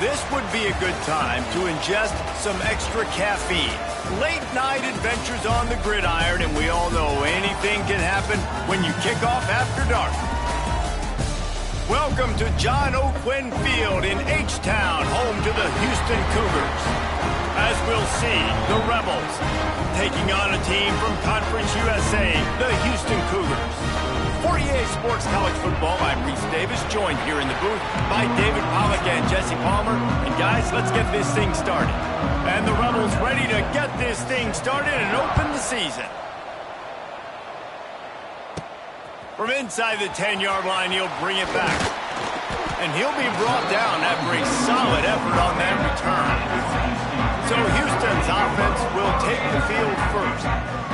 This would be a good time to ingest some extra caffeine. Late night adventures on the gridiron, and we all know anything can happen when you kick off after dark. Welcome to John O'Quinn Field in H-Town, home to the Houston Cougars. As we'll see, the Rebels taking on a team from Conference USA, the Houston Cougars. For EA Sports College Football, I'm Reese Davis, joined here in the booth by David Pollack and Jesse Palmer. And guys, let's get this thing started. And the Rebels ready to get this thing started and open the season. From inside the 10-yard line, he'll bring it back. And he'll be brought down after a solid effort on that return. So Houston's offense will take the field first.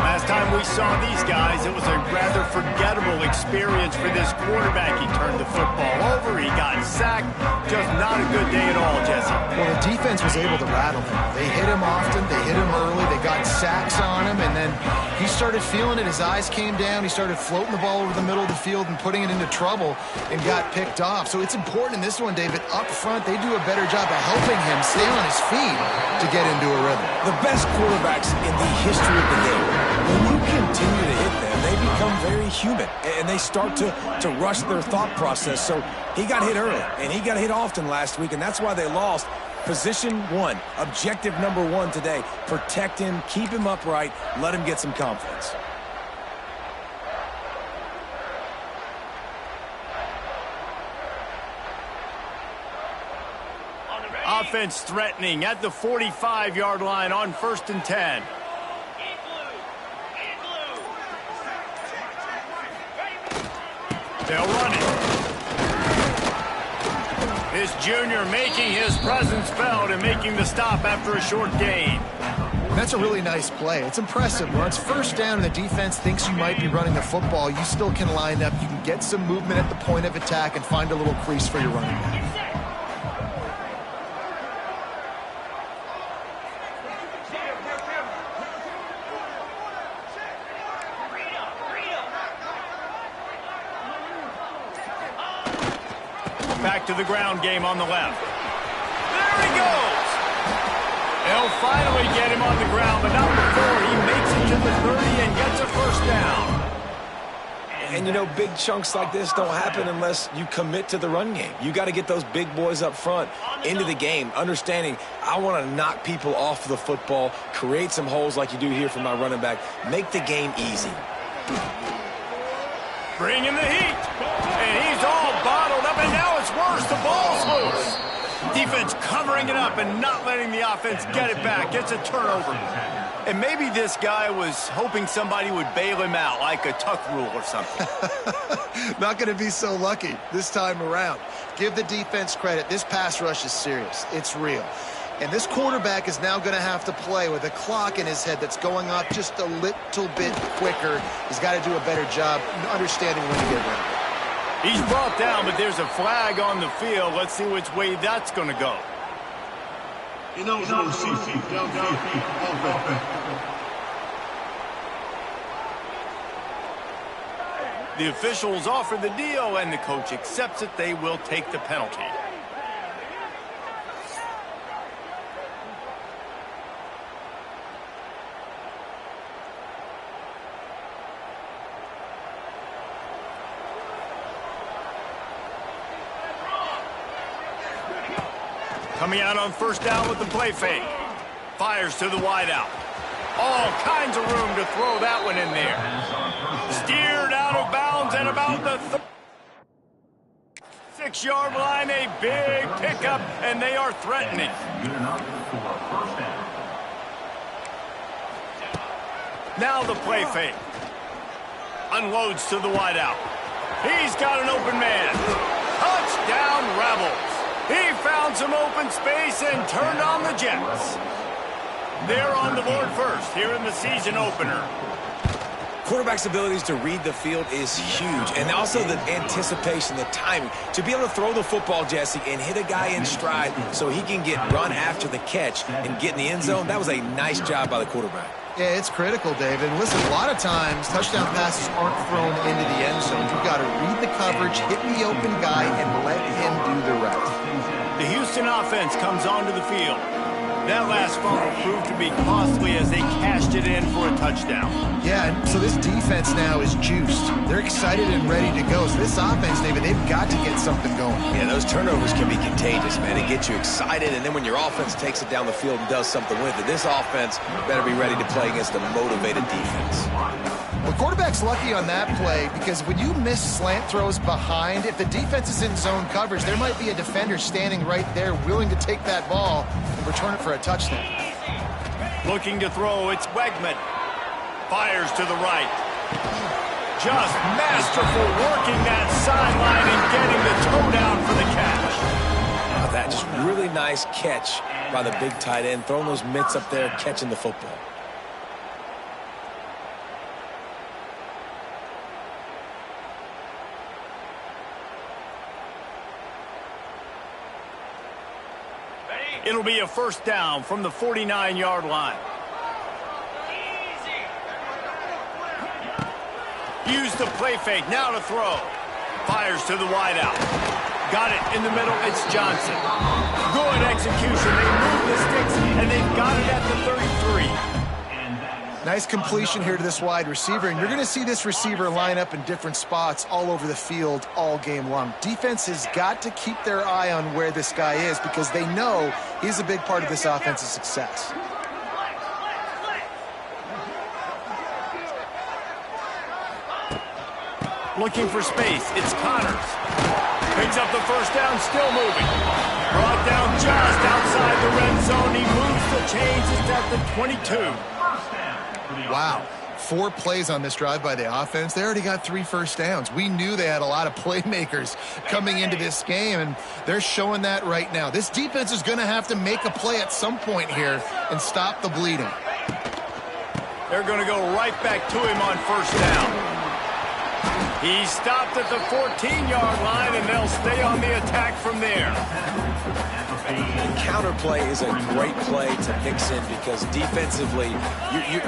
Last time we saw these guys, it was a rather forgettable experience for this quarterback. He turned the football over, he got sacked. Just not a good day at all, Jesse. Well, the defense was able to rattle him. They hit him often, they hit him early, they got sacks on him, and then he started feeling it. His eyes came down, he started floating the ball over the middle of the field and putting it into trouble and got picked off. So it's important in this one, David, up front, they do a better job of helping him stay on his feet to get into a rhythm. The best quarterbacks in the history of the game, when you continue to hit them, they become very human, and they start to rush their thought process. So he got hit early, and he got hit often last week, and that's why they lost. Position one, objective number one today, protect him, keep him upright, let him get some confidence. Offense threatening at the 45-yard line on 1st and 10. They'll run it. This junior making his presence felt and making the stop after a short gain. That's a really nice play. It's impressive. When it's first down and the defense thinks you might be running the football, you still can line up. You can get some movement at the point of attack and find a little crease for your running back. Back to the ground game on the left. There he goes! They'll finally get him on the ground, but not before he makes it to the 30 and gets a first down. And, you know, big chunks like this don't happen unless you commit to the run game. You got to get those big boys up front into the game, understanding I want to knock people off the football, create some holes like you do here for my running back, make the game easy. Bring in the heat. And he's all bottled up, and now it's worse. The ball's loose. Defense covering it up and not letting the offense get it back. Gets a turnover. And maybe this guy was hoping somebody would bail him out, like a tuck rule or something. Not going to be so lucky this time around. Give the defense credit. This pass rush is serious. It's real. And this quarterback is now going to have to play with a clock in his head that's going up just a little bit quicker. He's got to do a better job understanding when to get ready. He's brought down, but there's a flag on the field. Let's see which way that's going to go. The officials offer the deal, and the coach accepts it. They will take the penalty. Coming out on first down with the play fake. Fires to the wideout. All kinds of room to throw that one in there. Steered out of bounds at about the 6-yard line. A big pickup, and they are threatening. Now the play fake. Unloads to the wideout. He's got an open man. Touchdown, Rebels. He found some open space and turned on the Jets. They're on the board first here in the season opener. Quarterback's abilities to read the field is huge, and also the anticipation, the timing. To be able to throw the football, Jesse, and hit a guy in stride so he can get run after the catch and get in the end zone, that was a nice job by the quarterback. Yeah, it's critical, David. Listen, a lot of times touchdown passes aren't thrown into the end zone. You've got to read the coverage, hit the open guy, and let him do the rest. The Houston Houston offense comes onto the field. That last fumble proved to be costly as they cashed it in for a touchdown. Yeah, and so this defense now is juiced. They're excited and ready to go. So this offense, David, they've got to get something going. Yeah, those turnovers can be contagious, man. It gets you excited, and then when your offense takes it down the field and does something with it, this offense better be ready to play against a motivated defense. The quarterback's lucky on that play because when you miss slant throws behind, if the defense is in zone coverage, there might be a defender standing right there willing to take that ball and return it for a touchdown. Looking to throw, it's Wegman. Fires to the right. Just masterful working that sideline and getting the toe down for the catch. That just really nice catch by the big tight end, throwing those mitts up there, catching the football. It'll be a first down from the 49-yard line. Use the play fake, now to throw. Fires to the wideout. Got it in the middle, it's Johnson. Good execution, they move the sticks, and they've got it at the 33. Nice completion here to this wide receiver, and you're going to see this receiver line up in different spots all over the field all game long. Defense has got to keep their eye on where this guy is because they know he's a big part of this offense's success. Looking for space, it's Connors. Picks up the first down, still moving. Brought down just outside the red zone. He moves the chains, it's at the 22. Wow. 4 plays on this drive by the offense. They already got 3 first downs. We knew they had a lot of playmakers coming into this game, and they're showing that right now. This defense is going to have to make a play at some point here and stop the bleeding. They're going to go right back to him on first down. He stopped at the 14-yard line, and they'll stay on the attack from there. Counter play is a great play to mix in because defensively,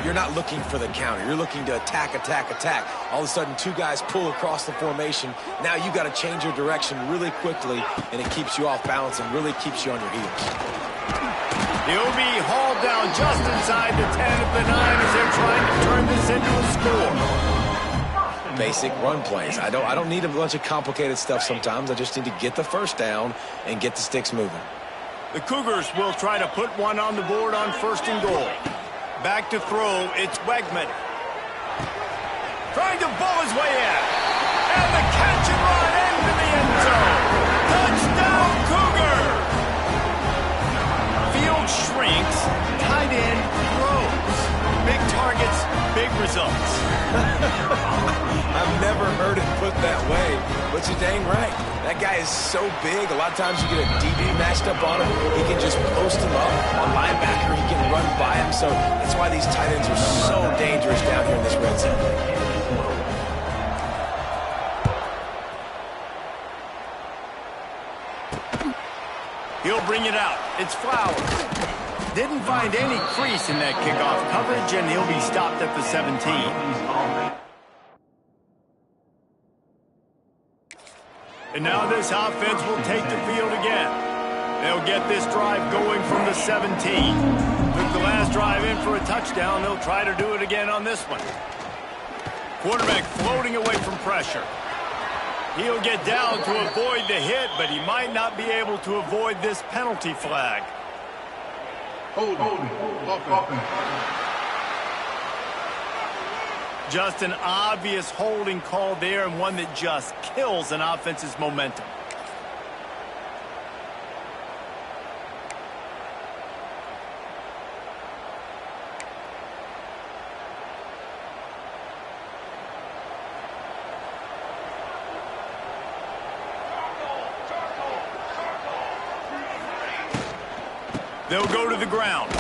you're not looking for the counter. You're looking to attack, attack, attack. All of a sudden, 2 guys pull across the formation. Now you got to change your direction really quickly, and it keeps you off balance and really keeps you on your heels. He'll be hauled down just inside the 10 at the 9 as they're trying to turn this into a score. Basic run plays. I don't need a bunch of complicated stuff sometimes. I just need to get the first down and get the sticks moving. The Cougars will try to put one on the board on first and goal. Back to throw, it's Wegman. Trying to bull his way in. And the catch and run into the end zone. Touchdown, Cougars! Field shrinks, tight end throws. Big targets, big results. I've never heard it put that way, but you're dang right. That guy is so big, a lot of times you get a DB matched up on him. He can just post him up. On linebacker, he can run by him. So that's why these tight ends are so dangerous down here in this red zone. He'll bring it out. It's Flowers. Didn't find any crease in that kickoff coverage, and he'll be stopped at the 17. And now this offense will take the field again. They'll get this drive going from the 17. Took the last drive in for a touchdown. They'll try to do it again on this one. Quarterback floating away from pressure. He'll get down to avoid the hit, but he might not be able to avoid this penalty flag. Just an obvious holding call there, and one that just kills an offense's momentum. They'll go to the ground.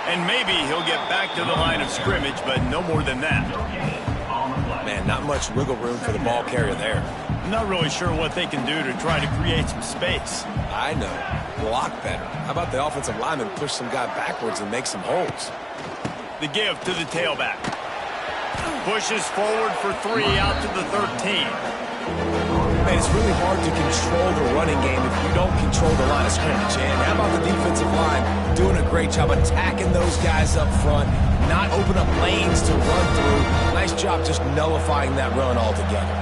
And maybe he'll get back to the line of scrimmage, but no more than that. Man, not much wiggle room for the ball carrier there. I'm not really sure what they can do to try to create some space. I know. Block better. How about the offensive lineman push some guy backwards and make some holes? The give to the tailback. Pushes forward for 3 out to the 13. Man, it's really hard to control the running game if you don't control the line of scrimmage. And how about the defensive line doing a great job attacking those guys up front, not open up lanes to run through. Nice job just nullifying that run altogether.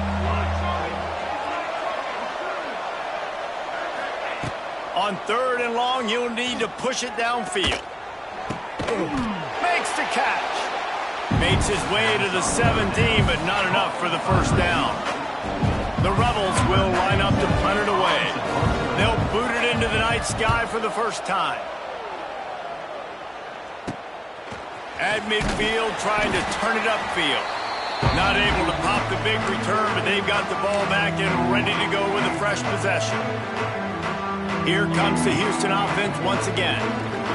On 3rd and long, you'll need to push it downfield. Makes the catch. Makes his way to the 17, but not enough for the first down. The Rebels will line up to punt it away. They'll boot it into the night sky for the first time. At midfield, trying to turn it upfield. Not able to pop the big return, but they've got the ball back and ready to go with a fresh possession. Here comes the Houston offense once again.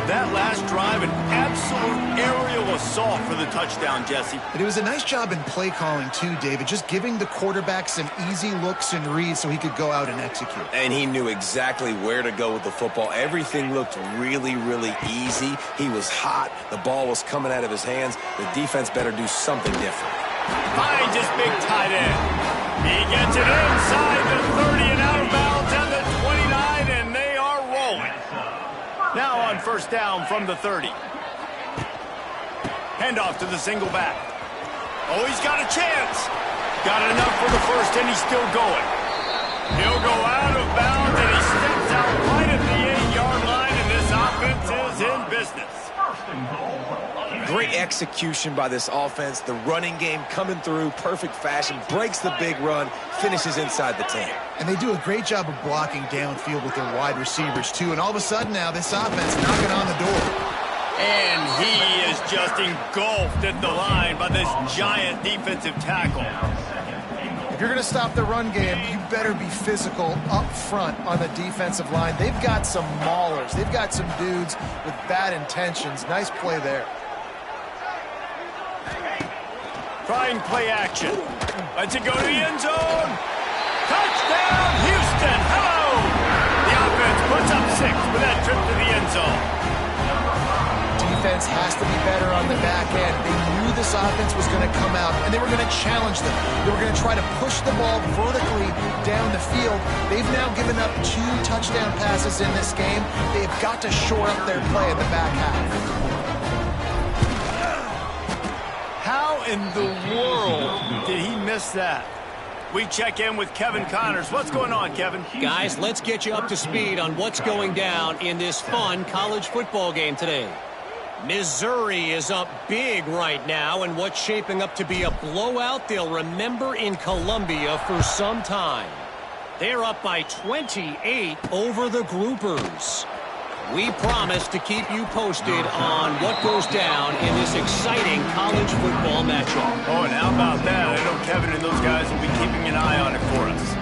That last drive, an absolute aerial assault for the touchdown, Jesse. But it was a nice job in play calling, too, David, just giving the quarterback some easy looks and reads so he could go out and execute. And he knew exactly where to go with the football. Everything looked really, really easy. He was hot. The ball was coming out of his hands. The defense better do something different. Finds his big tight end. He gets it inside the 30 and out of bounds at the 29, and they are rolling. Now on first down from the 30. Handoff to the single back. Oh, he's got a chance. Got enough for the first, and he's still going. He'll go out of bounds, and he steps out right at the 8-yard line, and this offense is in business. Great execution by this offense. The running game coming through, perfect fashion, breaks the big run, finishes inside the 10. And they do a great job of blocking downfield with their wide receivers, too. And all of a sudden now, this offense knocking on the door. And he is just engulfed at the line by this giant defensive tackle. If you're going to stop the run game, you better be physical up front on the defensive line. They've got some maulers. They've got some dudes with bad intentions. Nice play there. Trying play action. Lets it go to the end zone. Touchdown, Houston. Hello. The offense puts up 6 with that trip to the end zone. Defense has to be better on the back end. They knew this offense was going to come out, and they were going to challenge them. They were going to try to push the ball vertically down the field. They've now given up 2 touchdown passes in this game. They've got to shore up their play in the back half. How in the world did he miss that? We check in with Kevin Connors. What's going on, Kevin? Guys, let's get you up to speed on what's going down in this fun college football game today. Missouri is up big right now in what's shaping up to be a blowout they'll remember in Columbia for some time. They're up by 28 over the Groupers. We promise to keep you posted on what goes down in this exciting college football matchup. Oh, and how about that? I know Kevin and those guys will be keeping an eye on it for us.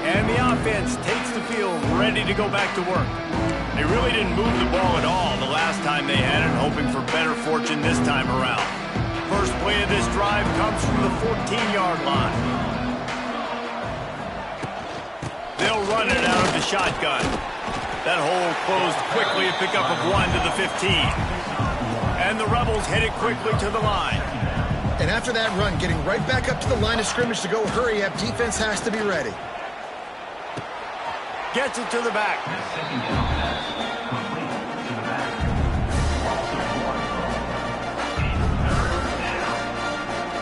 And the offense takes the field ready to go back to work. They really didn't move the ball at all the last time they had it, hoping for better fortune this time around. First play of this drive comes from the 14-yard line. They'll run it out of the shotgun. That hole closed quickly, a pickup of 1 to the 15. And the Rebels head it quickly to the line. And after that run, getting right back up to the line of scrimmage to go hurry up, defense has to be ready. Gets it to the back.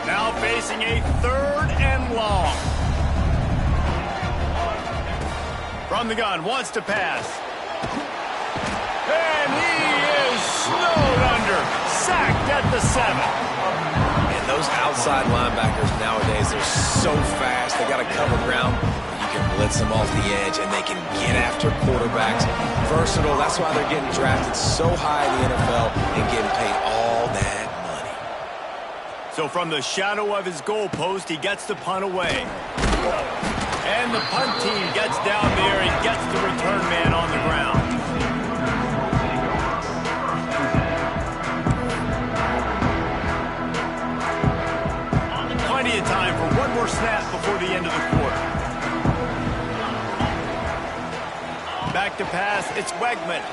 Now facing a 3rd and long. From the gun, wants to pass. And he is snowed under. Sacked at the 7. And those outside linebackers nowadays, they're so fast. They got to cover ground. You can blitz them off the edge, and they can get after quarterbacks. Versatile. That's why they're getting drafted so high in the NFL and getting paid all that money. So from the shadow of his goalpost, he gets the punt away. And the punt team gets down there and gets the return man on the ground. Plenty of time for one more snap before the end of the quarter. Back to pass, it's Wegman.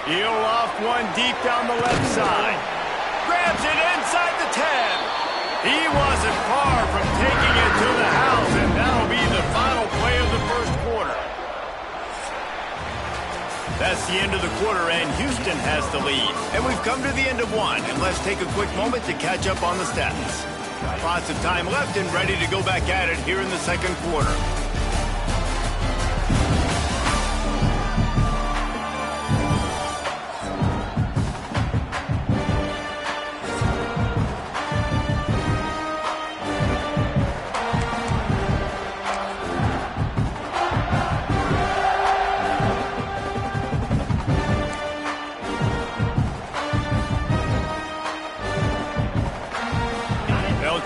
He'll off one deep down the left side. Grabs it inside the 10. He wasn't far from taking it to the house, and that'll be the That's the end of the quarter, and Houston has the lead. And we've come to the end of one, and let's take a quick moment to catch up on the stats. Lots of time left and ready to go back at it here in the second quarter.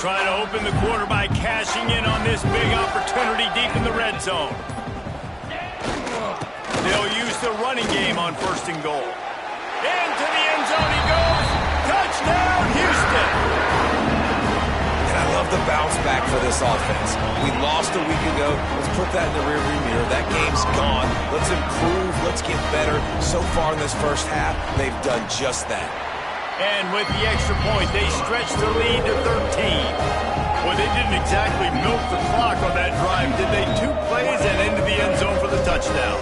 Try to open the quarter by cashing in on this big opportunity deep in the red zone. They'll use the running game on 1st and goal. Into the end zone he goes. Touchdown, Houston. And I love the bounce back for this offense. We lost a week ago. Let's put that in the rearview mirror. That game's gone. Let's improve. Let's get better. So far in this first half, they've done just that. And with the extra point, they stretched the lead to 13. Well, they didn't exactly milk the clock on that drive, did they? 2 plays and into the end zone for the touchdown.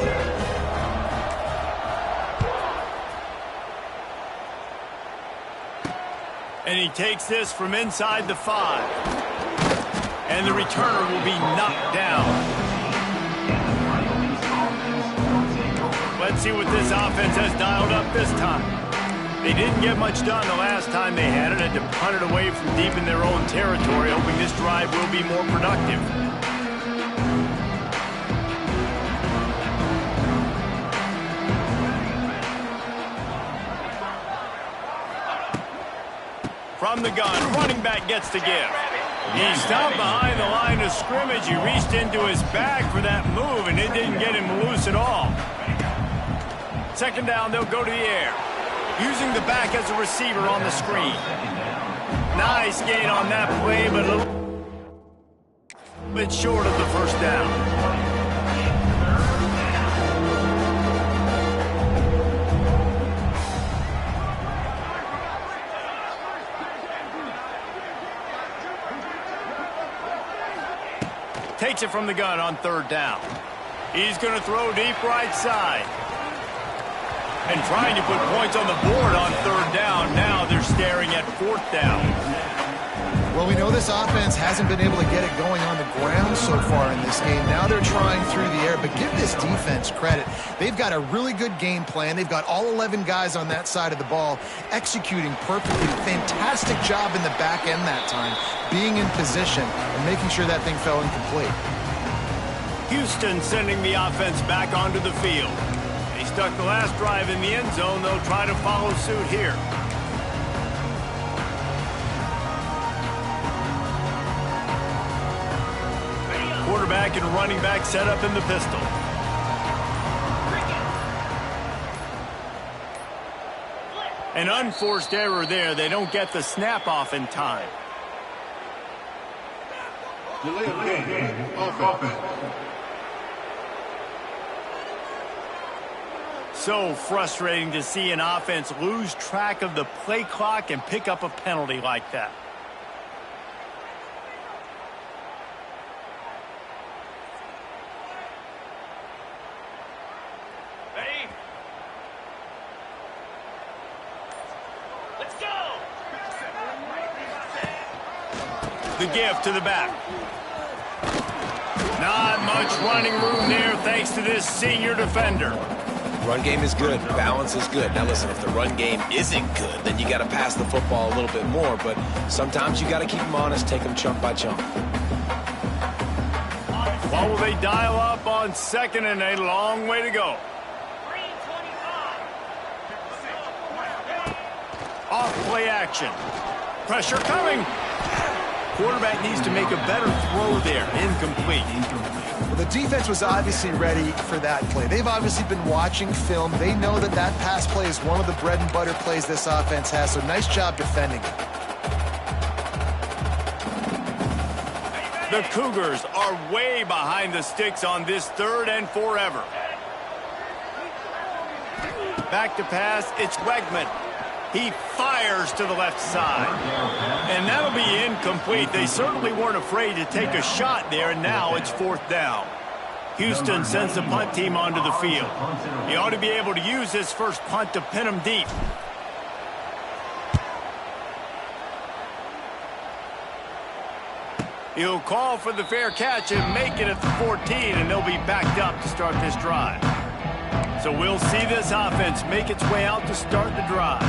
And he takes this from inside the 5. And the returner will be knocked down. Let's see what this offense has dialed up this time. They didn't get much done the last time they had it to punt it away from deep in their own territory, hoping this drive will be more productive. From the gun, running back gets the give. He stopped behind the line of scrimmage. He reached into his bag for that move, and it didn't get him loose at all. 2nd down, they'll go to the air. Using the back as a receiver on the screen. Nice gain on that play, but a little bit short of the 1st down. Takes it from the gun on 3rd down. He's going to throw deep right side. And trying to put points on the board on 3rd down. Now they're staring at 4th down. Well, we know this offense hasn't been able to get it going on the ground so far in this game. Now they're trying through the air, but give this defense credit. They've got a really good game plan. They've got all 11 guys on that side of the ball executing perfectly. Fantastic job in the back end that time, being in position and making sure that thing fell incomplete. Houston sending the offense back onto the field. They stuck the last drive in the end zone. They'll try to follow suit here. Quarterback and running back set up in the pistol. An unforced error there. They don't get the snap off in time. Delay of game. Offense. So frustrating to see an offense lose track of the play clock and pick up a penalty like that. Ready? Let's go! The give to the back. Not much running room there thanks to this senior defender. Run game is good. Balance is good. Now listen, if the run game isn't good, then you got to pass the football a little bit more. But sometimes you got to keep them honest, take them chunk by chunk. What will they dial up on 2nd and a long way to go? Off play action. Pressure coming. Quarterback needs to make a better throw there. Incomplete. Well, the defense was obviously ready for that play. They've obviously been watching film. They know that that pass play is one of the bread and butter plays this offense has, so nice job defending it. The Cougars are way behind the sticks on this 3rd and forever. Back to pass, it's Wegman. He fires to the left side. And that'll be incomplete. They certainly weren't afraid to take a shot there, and now it's 4th down. Houston sends the punt team onto the field. He ought to be able to use this first punt to pin him deep. He'll call for the fair catch and make it at the 14, and they'll be backed up to start this drive. So we'll see this offense make its way out to start the drive.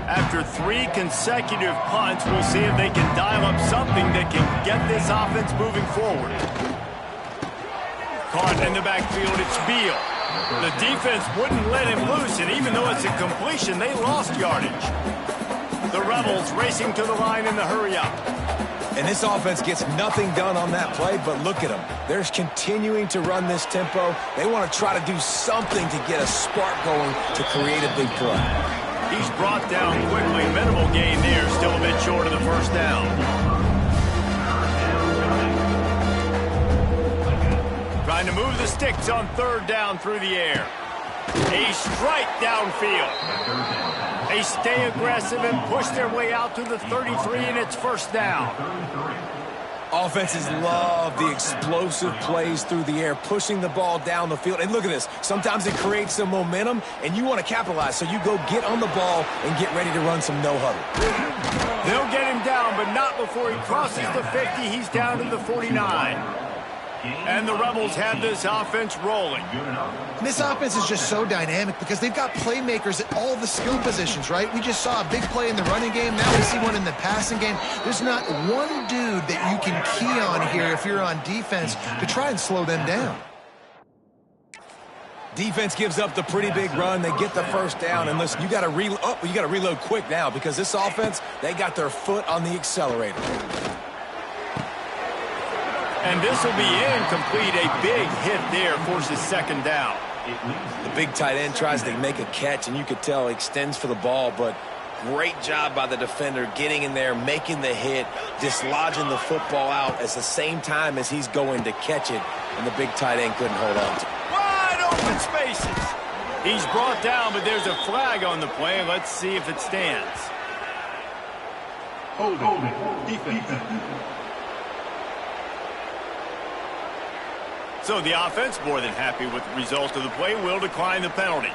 After 3 consecutive punts, we'll see if they can dial up something that can get this offense moving forward. Caught in the backfield, it's Beal. The defense wouldn't let him loose, and even though it's a completion, they lost yardage. The Rebels racing to the line in the hurry-up. And this offense gets nothing done on that play, but look at them. They're continuing to run this tempo. They want to try to do something to get a spark going to create a big play. He's brought down quickly. Minimal gain there, still a bit short of the first down. Trying to move the sticks on 3rd down through the air. A strike downfield. They stay aggressive and push their way out to the 33, and it's 1st down. Offenses love the explosive plays through the air, pushing the ball down the field. And look at this. Sometimes it creates some momentum, and you want to capitalize. So you go get on the ball and get ready to run some no-huddle. They'll get him down, but not before he crosses the 50. He's down to the 49. And the Rebels have this offense rolling. This offense is just so dynamic because they've got playmakers at all the skill positions, right? We just saw a big play in the running game. Now we see one in the passing game. There's not one dude that you can key on here if you're on defense to try and slow them down. Defense gives up the pretty big run. They get the 1st down. And listen, you got to reload quick now because this offense, they got their foot on the accelerator. And this will be incomplete. A big hit there forces 2nd down. The big tight end tries to make a catch, and you could tell he extends for the ball, but great job by the defender getting in there, making the hit, dislodging the football out at the same time as he's going to catch it, and the big tight end couldn't hold on to it. Wide open spaces. He's brought down, but there's a flag on the play. Let's see if it stands. Hold it. Defense. So the offense, more than happy with the result of the play, will decline the penalty.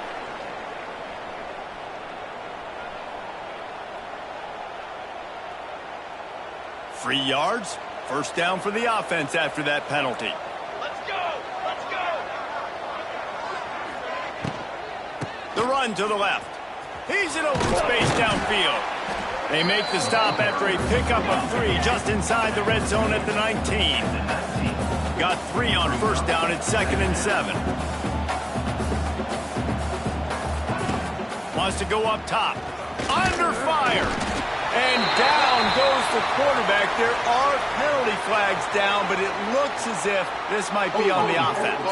Free yards, 1st down for the offense after that penalty. Let's go! Let's go! The run to the left. He's in open space downfield. They make the stop after a pickup of 3 just inside the red zone at the 19. Got 3 on 1st down at 2nd and 7. Wants to go up top. Under fire. And down goes the quarterback. There are penalty flags down, but it looks as if this might be on the offense.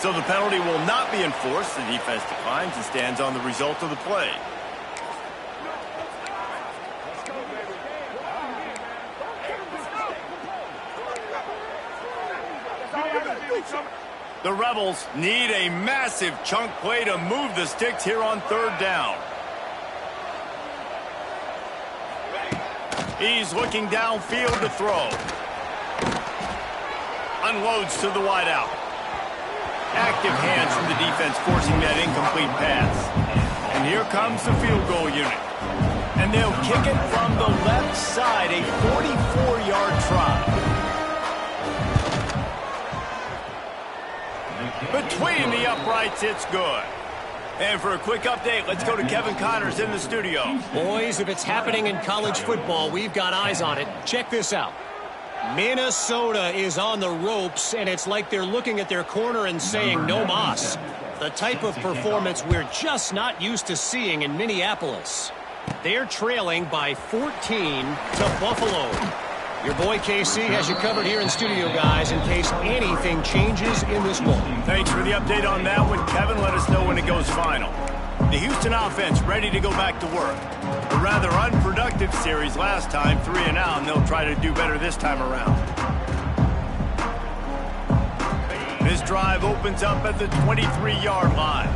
So the penalty will not be enforced. The defense declines and stands on the result of the play. The Rebels need a massive chunk play to move the sticks here on 3rd down. He's looking downfield to throw. Unloads to the wideout. Active hands from the defense forcing that incomplete pass. And here comes the field goal unit. And they'll kick it from the left side, a 44-yard try. Between the uprights, it's good. And for a quick update, let's go to Kevin Connors in the studio. Boys, if it's happening in college football, we've got eyes on it. Check this out. Minnesota is on the ropes, and it's like they're looking at their corner and saying, no mas. The type of performance we're just not used to seeing in Minneapolis. They're trailing by 14 to Buffalo. Your boy KC has you covered here in studio, guys, in case anything changes in this one. Thanks for the update on that one, Kevin. Let us know when it goes final. The Houston offense ready to go back to work. A rather unproductive series last time, 3 and out, and they'll try to do better this time around. This drive opens up at the 23-yard line.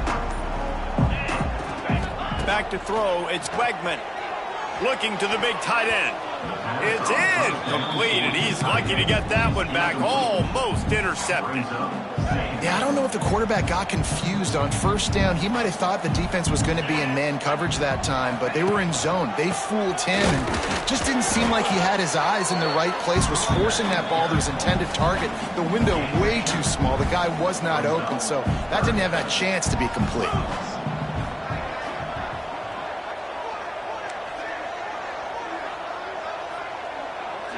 Back to throw, it's Wegman. Looking to the big tight end. It's incomplete, and he's lucky to get that one back. Almost intercepted. Yeah, I don't know if the quarterback got confused on first down. He might have thought the defense was going to be in man coverage that time, but they were in zone. They fooled him, and just didn't seem like he had his eyes in the right place, was forcing that ball to his intended target. The window way too small. The guy was not open, so that didn't have that chance to be complete.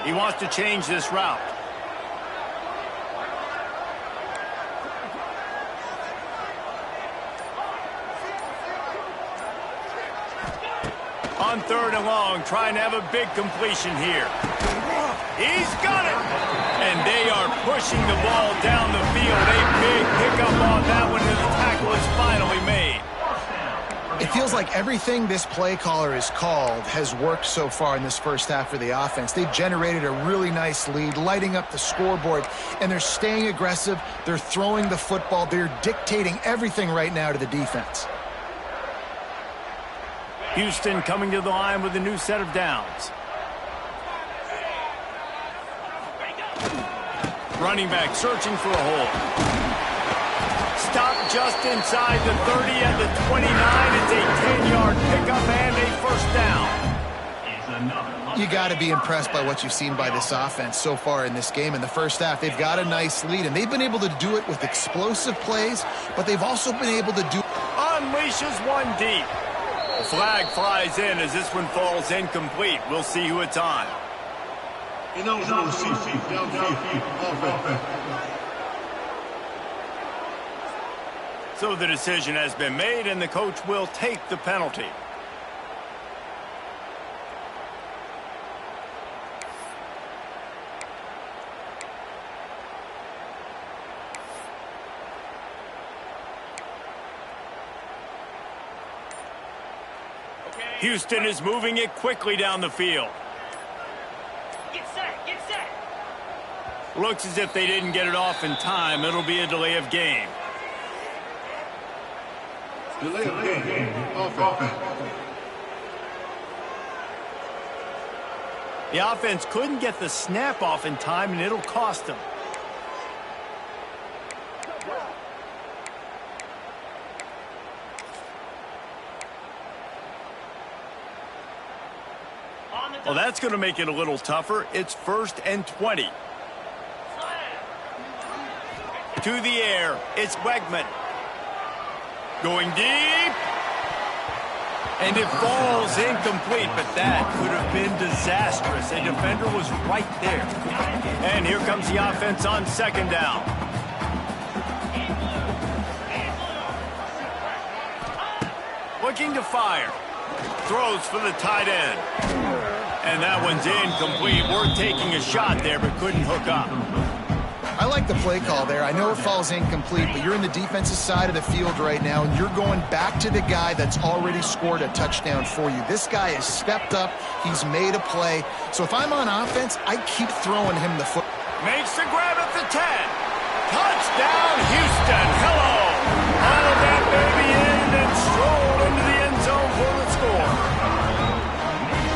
He wants to change this route. On 3rd and long, trying to have a big completion here. He's got it! And they are pushing the ball down the field. A big pickup on that one, and the tackle is finally made. It feels like everything this play caller has called has worked so far in this first half for the offense. They've generated a really nice lead, lighting up the scoreboard, and they're staying aggressive. They're throwing the football. They're dictating everything right now to the defense. Houston coming to the line with a new set of downs. Running back searching for a hole. Stopped just inside the 30 at the 29. It's a 10-yard pickup and a first down. You got to be impressed by what you've seen by this offense so far in this game. In the first half, they've got a nice lead, and they've been able to do it with explosive plays, but they've also been able to do... Unleashes one deep. The flag flies in as this one falls incomplete. We'll see who it's on. So the decision has been made, and the coach will take the penalty. Houston is moving it quickly down the field. Get set. Looks as if they didn't get it off in time. It'll be a delay of game. The offense couldn't get the snap off in time, and it'll cost them. Well, that's going to make it a little tougher. It's 1st and 20. To the air, it's Wegman. Going deep. And it falls incomplete, but that could have been disastrous. A defender was right there. And here comes the offense on 2nd down. Looking to fire. Throws for the tight end. And that one's incomplete. We're taking a shot there, but couldn't hook up. I like the play call there. I know it falls incomplete, but you're in the defensive side of the field right now, and you're going back to the guy that's already scored a touchdown for you. This guy has stepped up. He's made a play. So if I'm on offense, I keep throwing him the foot. Makes the grab at the 10. Touchdown, Houston. Hello. All of that baby in and stroll into the end zone for the score.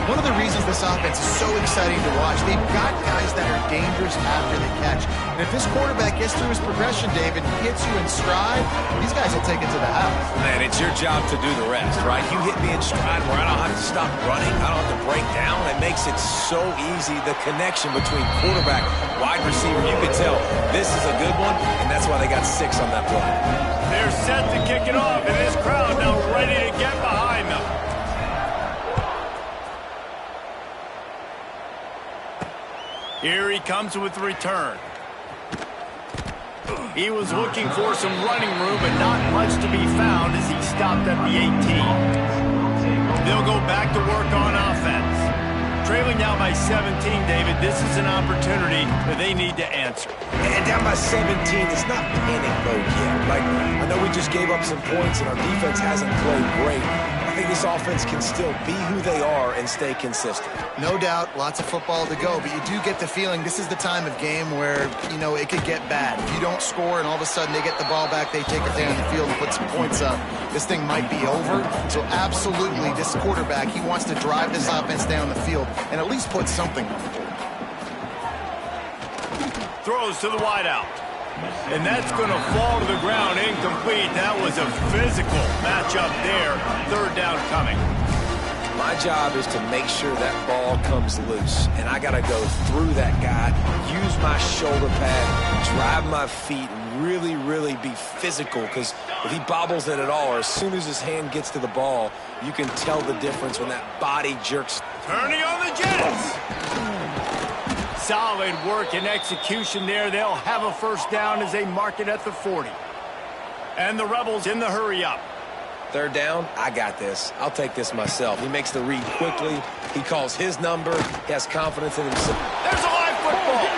One of the reasons this offense is so exciting to watch, they've got guys that are dangerous after the catch. And if this quarterback gets through his progression, David, hits you in stride, these guys will take it to the house. Man, it's your job to do the rest, right? You hit me in stride where I don't have to stop running. I don't have to break down. It makes it so easy, the connection between quarterback, wide receiver. You can tell this is a good one, and that's why they got 6 on that play. They're set to kick it off, and this crowd now ready to get behind them. Here he comes with the return. He was looking for some running room, but not much to be found as he stopped at the 18. They'll go back to work on offense. Trailing now by 17, David, this is an opportunity that they need to answer. And down by 17, it's not panic mode yet. Like, I know we just gave up some points and our defense hasn't played great. I think this offense can still be who they are and stay consistent. No doubt, lots of football to go, but you do get the feeling this is the time of game where, you know, it could get bad. If you don't score and all of a sudden they get the ball back, they take it down the field and put some points up, this thing might be over. So absolutely, this quarterback, he wants to drive this offense down the field and at least put something on the board. Throws to the wideout. And that's going to fall to the ground incomplete. That was a physical matchup there. Third down coming. My job is to make sure that ball comes loose. And I got to go through that guy, use my shoulder pad, drive my feet, and really, really be physical. Because if he bobbles it at all, or as soon as his hand gets to the ball, you can tell the difference when that body jerks. Turning on the Jets. Solid work and execution there. They'll have a first down as they mark it at the 40. And the Rebels in the hurry-up. Third down, I got this. I'll take this myself. He makes the read quickly. He calls his number. He has confidence in himself. There's a live football.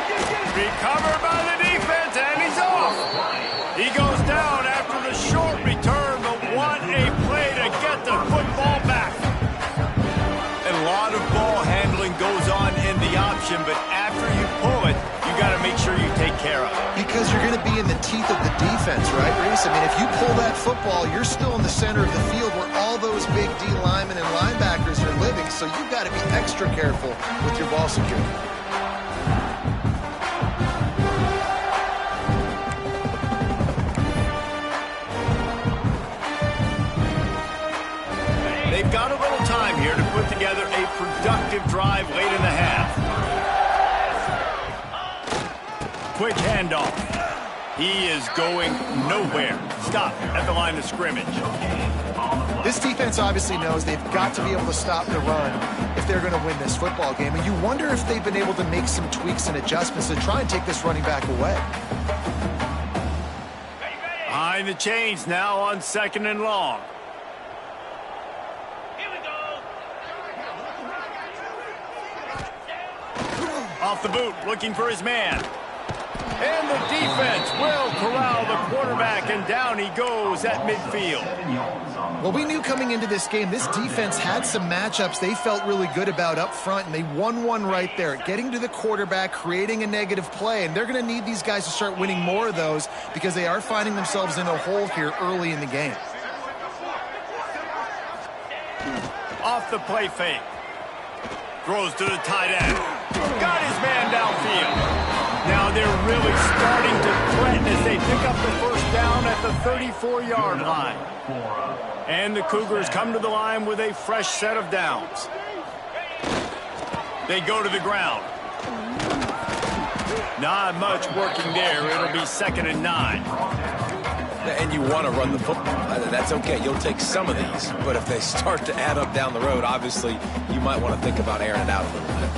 Recovered by the defense, and he's off. He goes down after the short return, but what a play to get the football back. And a lot of ball handling goes on in the option, but after you pull it, you got to make sure you take care of it. Because you're going to be in the teeth of the defense, right, Reese? I mean, if you pull that football, you're still in the center of the field where all those big D linemen and linebackers are living, so you've got to be extra careful with your ball security. They've got a little time here to put together a productive drive late in the half. Quick handoff. He is going nowhere. Stop at the line of scrimmage. This defense obviously knows they've got to be able to stop the run if they're going to win this football game. And you wonder if they've been able to make some tweaks and adjustments to try and take this running back away. Behind the chains now on 2nd and long. Off the boot, looking for his man. And the defense will corral the quarterback, and down he goes at midfield. Well, we knew coming into this game, this defense had some matchups they felt really good about up front, and they won one right there, getting to the quarterback, creating a negative play, and they're going to need these guys to start winning more of those because they are finding themselves in a hole here early in the game. Off the play fake. Throws to the tight end. Got his man downfield. Now they're really starting to threaten as they pick up the first down at the 34-yard line. And the Cougars come to the line with a fresh set of downs. They go to the ground. Not much working there. It'll be 2nd and 9. And you want to run the football. That's okay. You'll take some of these. But if they start to add up down the road, obviously, you might want to think about airing it out a little bit.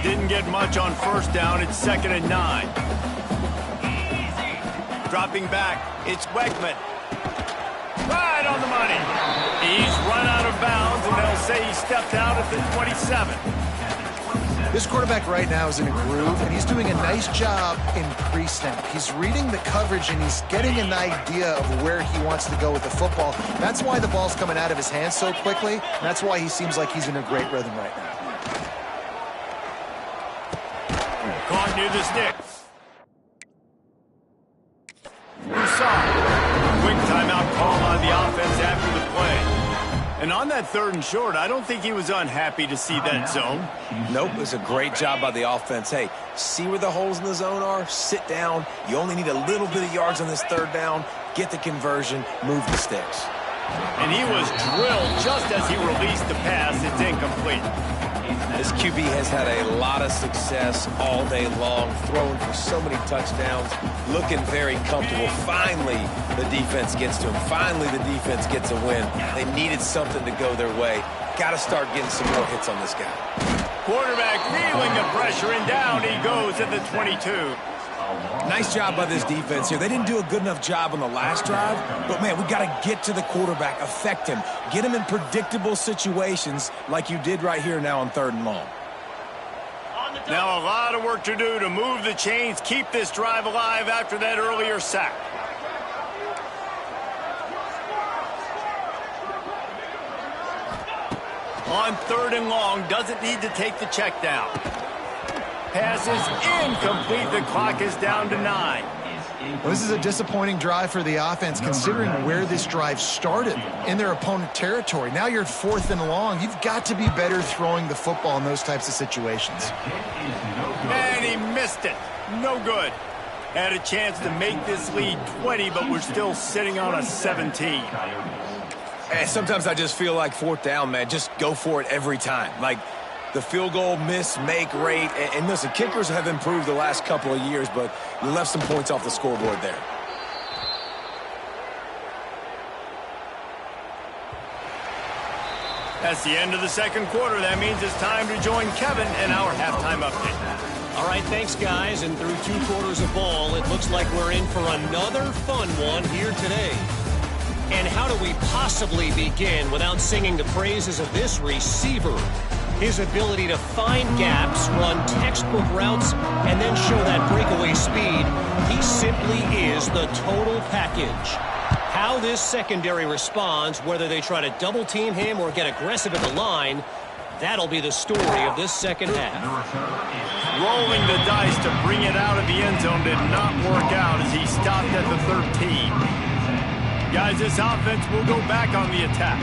Didn't get much on first down. It's 2nd and 9. Dropping back, it's Wegman. Right on the money. He's run out of bounds, and they'll say he stepped out at the 27. This quarterback right now is in a groove, and he's doing a nice job in pre-snap. He's reading the coverage, and he's getting an idea of where he wants to go with the football. That's why the ball's coming out of his hands so quickly, and that's why he seems like he's in a great rhythm right now. Caught near the sticks. Broussard. Quick timeout call on the offense after the play. And on that 3rd and short, I don't think he was unhappy to see that zone. Nope, it was a great job by the offense. Hey, see where the holes in the zone are? Sit down. You only need a little bit of yards on this 3rd down. Get the conversion. Move the sticks. And he was drilled just as he released the pass. It's incomplete. This QB has had a lot of success all day long, throwing for so many touchdowns, looking very comfortable. Finally, the defense gets to him. Finally, the defense gets a win. They needed something to go their way. Got to start getting some more hits on this guy. Quarterback feeling the pressure, and down he goes at the 22. Nice job by this defense here. They didn't do a good enough job on the last drive, but, man, we got to get to the quarterback, affect him, get him in predictable situations like you did right here now on 3rd and long. Now a lot of work to do to move the chains, keep this drive alive after that earlier sack. On 3rd and long, doesn't need to take the check down. Pass is incomplete. The clock is down to 9. Well, this is a disappointing drive for the offense, considering where this drive started in their opponent territory. Now you're at 4th and long. You've got to be better throwing the football in those types of situations. And he missed it. No good. Had a chance to make this lead 20, but we're still sitting on a 17. And sometimes I just feel like 4th down, man. Just go for it every time. Like the field goal miss-make rate. And listen, kickers have improved the last couple of years, but you left some points off the scoreboard there. That's the end of the 2nd quarter. That means it's time to join Kevin and our halftime update. All right, thanks, guys. And through 2 quarters of ball, it looks like we're in for another fun one here today. And how do we possibly begin without singing the praises of this receiver? His ability to find gaps, run textbook routes, and then show that breakaway speed. He simply is the total package. How this secondary responds, whether they try to double-team him or get aggressive at the line, that'll be the story of this 2nd half. Rolling the dice to bring it out of the end zone did not work out as he stopped at the 13. Guys, this offense will go back on the attack.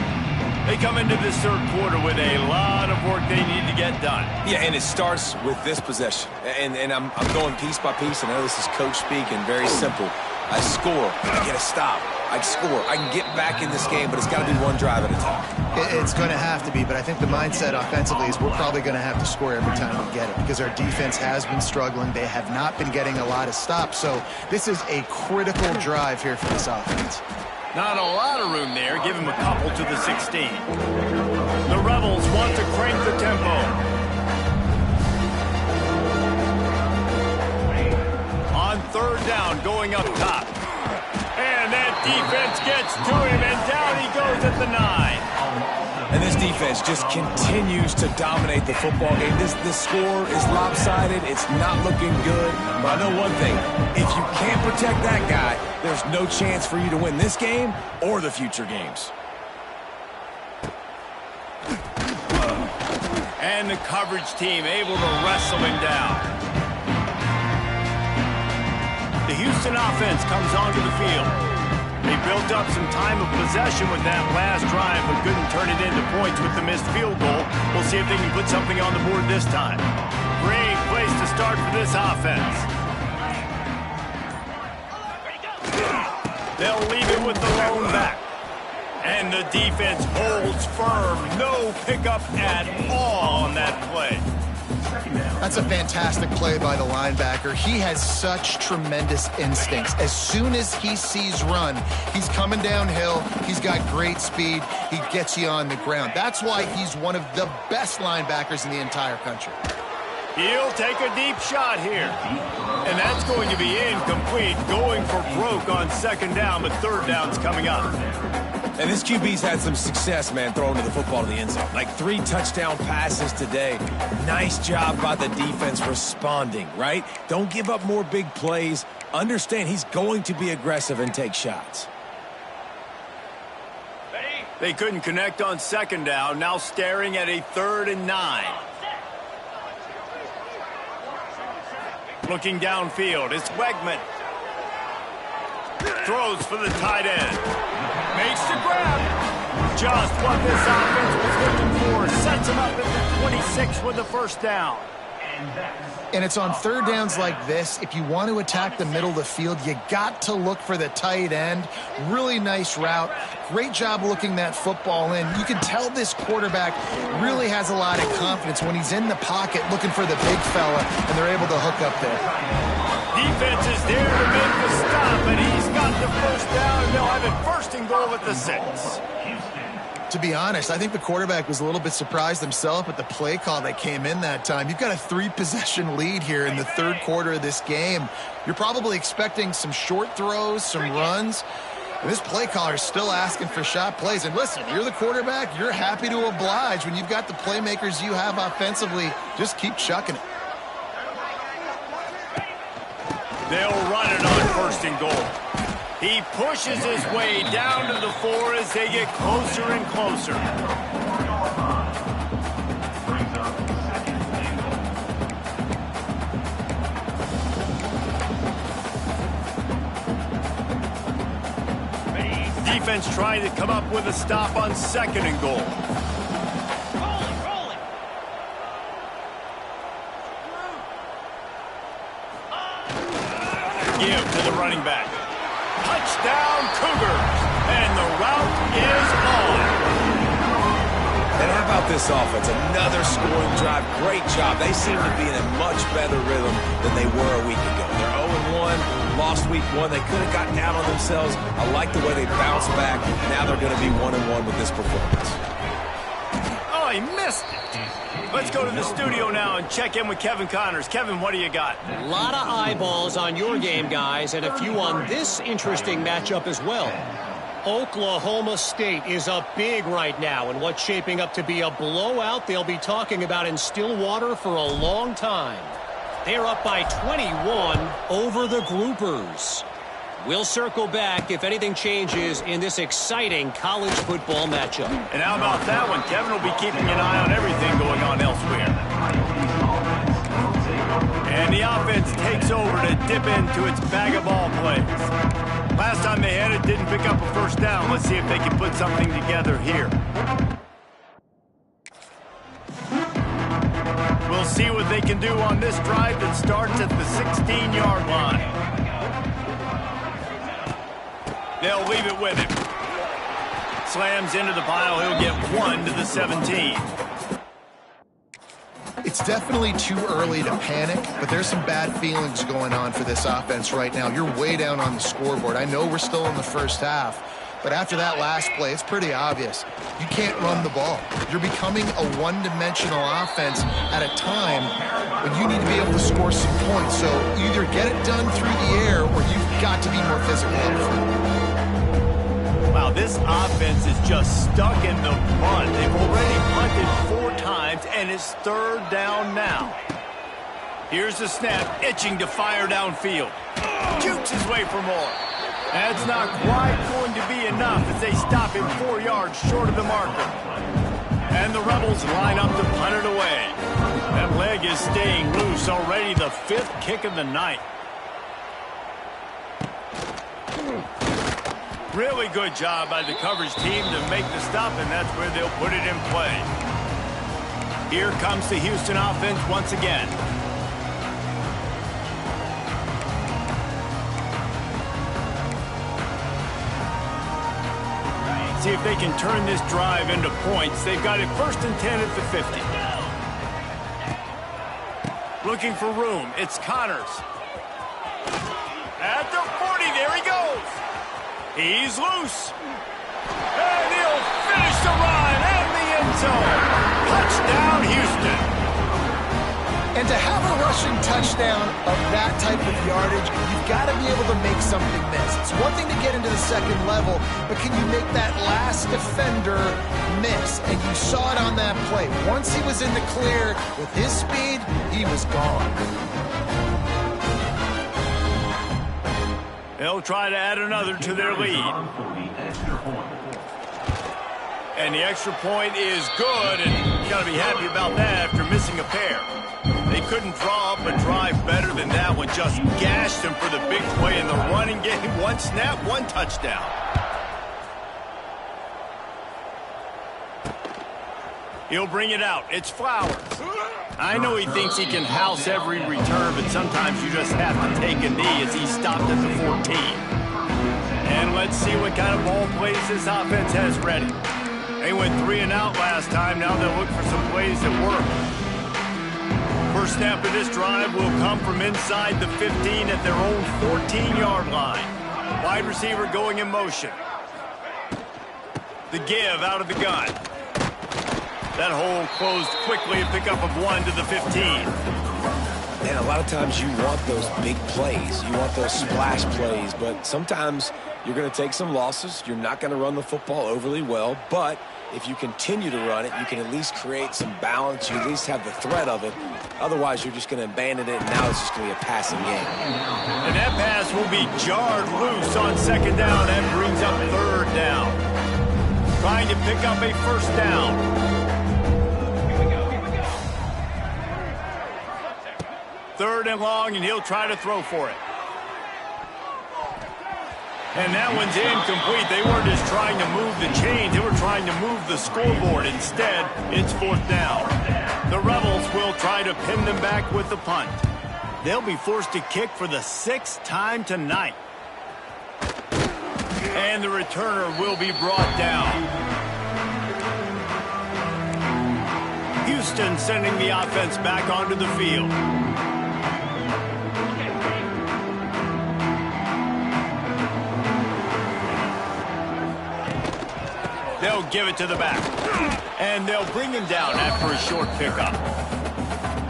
They come into this 3rd quarter with a lot of work they need to get done. Yeah, and it starts with this possession. And I'm going piece by piece. I know this is coach speak and very simple. I score, I get a stop. I score, I can get back in this game, but it's got to be one drive at a time. It's going to have to be, but I think the mindset offensively is we're probably going to have to score every time we get it because our defense has been struggling. They have not been getting a lot of stops, so this is a critical drive here for this offense. Not a lot of room there. Give him a couple to the 16. The Rebels want to crank the tempo. On 3rd down, going up top. And that defense gets to him, and down he goes at the 9. And this defense just continues to dominate the football game. This score is lopsided. It's not looking good. But I know one thing. If you can't protect that guy, there's no chance for you to win this game or the future games. And the coverage team able to wrestle him down. The Houston offense comes onto the field. They built up some time of possession with that last drive, but couldn't turn it into points with the missed field goal. We'll see if they can put something on the board this time. Great place to start for this offense. They'll leave it with the lone back. And the defense holds firm. No pickup at all on that play. That's a fantastic play by the linebacker. He has such tremendous instincts. As soon as he sees run, he's coming downhill. He's got great speed. He gets you on the ground. That's why he's one of the best linebackers in the entire country. He'll take a deep shot here. And that's going to be incomplete. Going for broke on 2nd down, but 3rd down's coming up. And this QB's had some success, man, throwing to the football to the end zone. Like 3 touchdown passes today. Nice job by the defense responding, right? Don't give up more big plays. Understand he's going to be aggressive and take shots. They couldn't connect on 2nd down. Now staring at a 3rd and 9. Looking downfield, it's Wegman. Throws for the tight end. Makes the grab. Just what this offense was looking for. Sets him up at the 26 with the 1st down. And it's on 3rd downs like this. If you want to attack the middle of the field, you got to look for the tight end. Really nice route. Great job looking that football in. You can tell this quarterback really has a lot of confidence when he's in the pocket looking for the big fella, and they're able to hook up there. Defense is there to make the stop, and he's got the 1st down, and they'll have it 1st and goal at the 6. To be honest, I think the quarterback was a little bit surprised himself at the play call that came in that time. You've got a 3-possession lead here in the 3rd quarter of this game. You're probably expecting some short throws, some runs. And this play caller is still asking for shot plays. And listen, you're the quarterback. You're happy to oblige. When you've got the playmakers you have offensively, just keep chucking it. They'll run it on 1st and goal. He pushes his way down to the 4 as they get closer and closer. defense trying to come up with a stop on 2nd and goal. Rolling. Give to the running back. Touchdown, Cougars. And the route is on. And how about this offense? Another scoring drive. Great job. They seem to be in a much better rhythm than they were a week ago. They're 0-1, lost week 1. They could have gotten down on themselves. I like the way they bounced back. Now they're going to be 1-1 with this performance. Oh, he missed it. Let's go to the studio now and check in with Kevin Connors. Kevin, what do you got? A lot of eyeballs on your game, guys, and a few on this interesting matchup as well. Oklahoma State is up big right now in what's shaping up to be a blowout they'll be talking about in Stillwater for a long time. They're up by 21 over the Groupers. We'll circle back if anything changes in this exciting college football matchup. And how about that one? Kevin will be keeping an eye on everything going on elsewhere. And the offense takes over to dip into its bag of ball plays. Last time they had it, didn't pick up a first down. Let's see if they can put something together here. We'll see what they can do on this drive that starts at the 16-yard line. They'll leave it with him. Slams into the pile. He'll get 1 to the 17. It's definitely too early to panic, but there's some bad feelings going on for this offense right now. You're way down on the scoreboard. I know we're still in the first half, but after that last play, it's pretty obvious. You can't run the ball. You're becoming a one-dimensional offense at a time when you need to be able to score some points. So either get it done through the air or you've got to be more physical up front. Wow, this offense is just stuck in the mud. They've already punted 4 times, and it's 3rd down now. Here's the snap, itching to fire downfield. Jukes his way for more. That's not quite going to be enough as they stop him 4 yards short of the marker. And the Rebels line up to punt it away. That leg is staying loose already, the 5th kick of the night. Really good job by the coverage team to make the stop, and that's where they'll put it in play. Here comes the Houston offense once again. See if they can turn this drive into points. They've got it 1st and 10 at the 50. Looking for room. It's Connors. At the 40, there he goes. He's loose. And he'll finish the run and the end zone. Touchdown, Houston. And to have a rushing touchdown of that type of yardage, you've got to be able to make something miss. It's one thing to get into the 2nd level, but can you make that last defender miss? And you saw it on that play. Once he was in the clear with his speed, he was gone. They'll try to add another to their lead. And the extra point is good, and you got to be happy about that after missing a pair. They couldn't draw up a drive better than that one. Just gashed them for the big play in the running game. 1 snap, 1 touchdown. He'll bring it out. It's Flowers. I know he thinks he can house every return, but sometimes you just have to take a knee as he stopped at the 14. And let's see what kind of ball plays this offense has ready. They went 3 and out last time. Now they'll look for some plays that work. First snap of this drive will come from inside the 15 at their own 14-yard line. Wide receiver going in motion. The give out of the gun. That hole closed quickly, a pickup of 1 to the 15. And a lot of times you want those big plays. You want those splash plays, but sometimes you're going to take some losses. You're not going to run the football overly well, but if you continue to run it, you can at least create some balance. You at least have the threat of it. Otherwise, you're just going to abandon it, and now it's just going to be a passing game. And that pass will be jarred loose on 2nd down and brings up 3rd down. Trying to pick up a 1st down. 3rd and long, and he'll try to throw for it. And that one's incomplete. They weren't just trying to move the chains. They were trying to move the scoreboard. Instead, it's 4th down. The Rebels will try to pin them back with the punt. They'll be forced to kick for the 6th time tonight. And the returner will be brought down. Houston sending the offense back onto the field. They'll give it to the back. And they'll bring him down after a short pickup.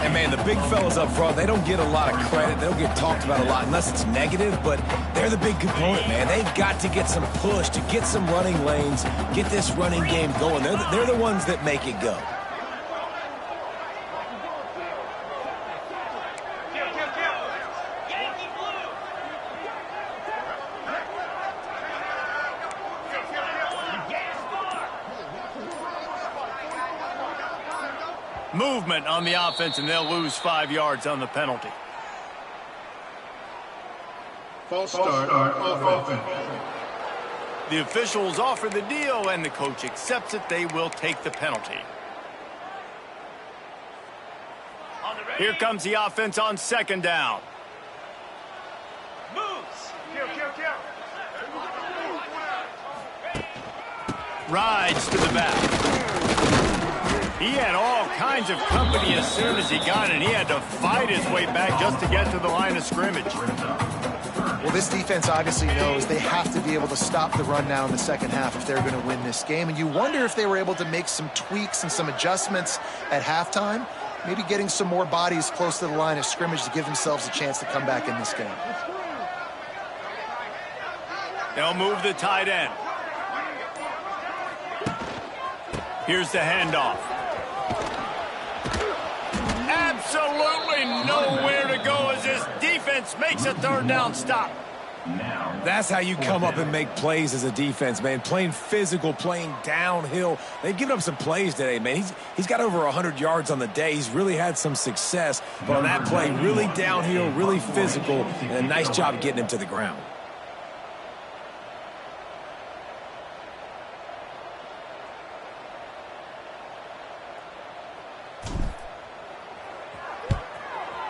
And, man, the big fellas up front, they don't get a lot of credit. They don't get talked about a lot unless it's negative, but they're the big component, man. They've got to get some push, to get some running lanes, get this running game going. They're the ones that make it go. Movement on the offense, and they'll lose 5 yards on the penalty. False start offense. The officials offer the deal, and the coach accepts it. They will take the penalty. Here comes the offense on 2nd down. Moves. Rides to the back. He had all kinds of company as soon as he got it. He had to fight his way back just to get to the line of scrimmage. Well, this defense obviously knows they have to be able to stop the run now in the second half if they're going to win this game. And you wonder if they were able to make some tweaks and some adjustments at halftime, maybe getting some more bodies close to the line of scrimmage to give themselves a chance to come back in this game. They'll move the tight end. Here's the handoff. Absolutely nowhere to go as this defense makes a 3rd down stop. That's how you come up and make plays as a defense, man. Playing physical, playing downhill. They've given up some plays today, man. He's got over 100 yards on the day. He's really had some success. But on that play, really downhill, really physical, and a nice job getting him to the ground.